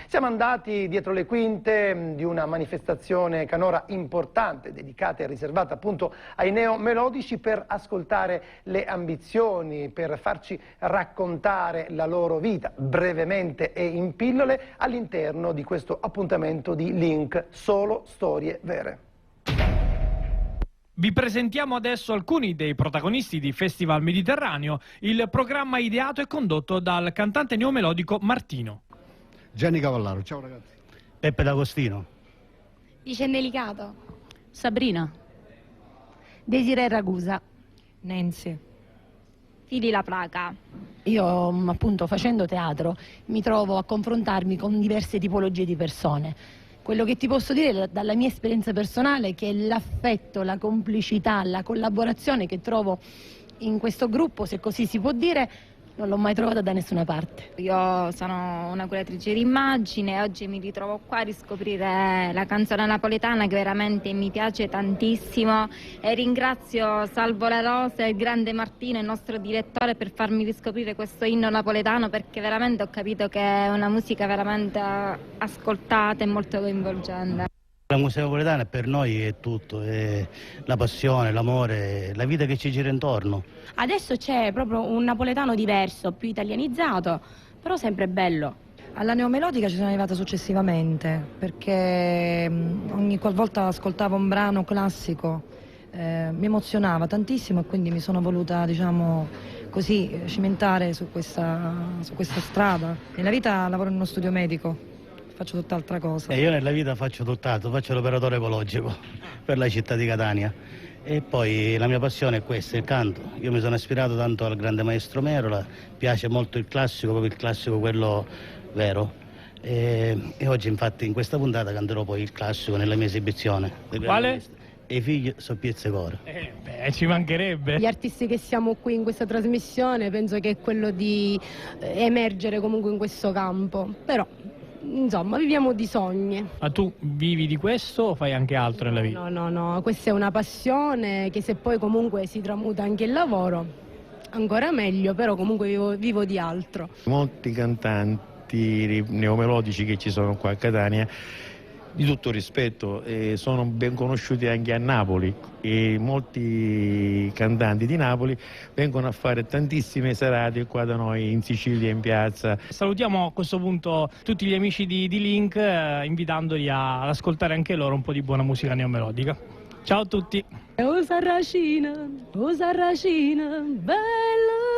Siamo andati dietro le quinte di una manifestazione canora importante, dedicata e riservata appunto ai neomelodici, per ascoltare le ambizioni, per farci raccontare la loro vita brevemente e in pillole all'interno di questo appuntamento di Link, solo storie vere. Vi presentiamo adesso alcuni dei protagonisti di Festival Mediterraneo, il programma ideato e condotto dal cantante neomelodico Martino. Gianni Cavallaro, ciao ragazzi. Peppe D'Agostino. Vicen Delicato. Sabrina. Desiree Ragusa. Nancy. Fili La Placa. Io appunto facendo teatro mi trovo a confrontarmi con diverse tipologie di persone. Quello che ti posso dire dalla mia esperienza personale è che l'affetto, la complicità, la collaborazione che trovo in questo gruppo, se così si può dire, non l'ho mai trovata da nessuna parte. Io sono una curatrice d'immagine e oggi mi ritrovo qua a riscoprire la canzone napoletana che veramente mi piace tantissimo, e ringrazio Salvo La Rosa e il grande Martino, il nostro direttore, per farmi riscoprire questo inno napoletano, perché veramente ho capito che è una musica veramente ascoltata e molto coinvolgente. La musica napoletana per noi è tutto, è la passione, l'amore, la vita che ci gira intorno. Adesso c'è proprio un napoletano diverso, più italianizzato, però sempre bello. Alla neomelodica ci sono arrivata successivamente, perché ogni qualvolta ascoltavo un brano classico mi emozionava tantissimo, e quindi mi sono voluta, diciamo così, cimentare su questa strada. Nella vita lavoro in uno studio medico. Faccio tutt'altra cosa. E io nella vita faccio tutt'altro, faccio l'operatore ecologico per la città di Catania. E poi la mia passione è questa, il canto. Io mi sono ispirato tanto al grande maestro Merola, piace molto il classico, proprio il classico quello vero. E oggi infatti in questa puntata canterò poi il classico nella mia esibizione. Quale? E i figli so piezze core. Ci mancherebbe. Gli artisti che siamo qui in questa trasmissione penso che è quello di emergere comunque in questo campo, però insomma viviamo di sogni. Ma tu vivi di questo o fai anche altro nella vita? No, questa è una passione che se poi comunque si tramuta anche in lavoro, ancora meglio, però comunque vivo di altro. Molti cantanti neomelodici che ci sono qua a Catania, di tutto rispetto, sono ben conosciuti anche a Napoli, e molti cantanti di Napoli vengono a fare tantissime serate qua da noi in Sicilia, in piazza. Salutiamo a questo punto tutti gli amici di Link, invitandoli ad ascoltare anche loro un po' di buona musica neomelodica. Ciao a tutti! Oh Sarracina, bella!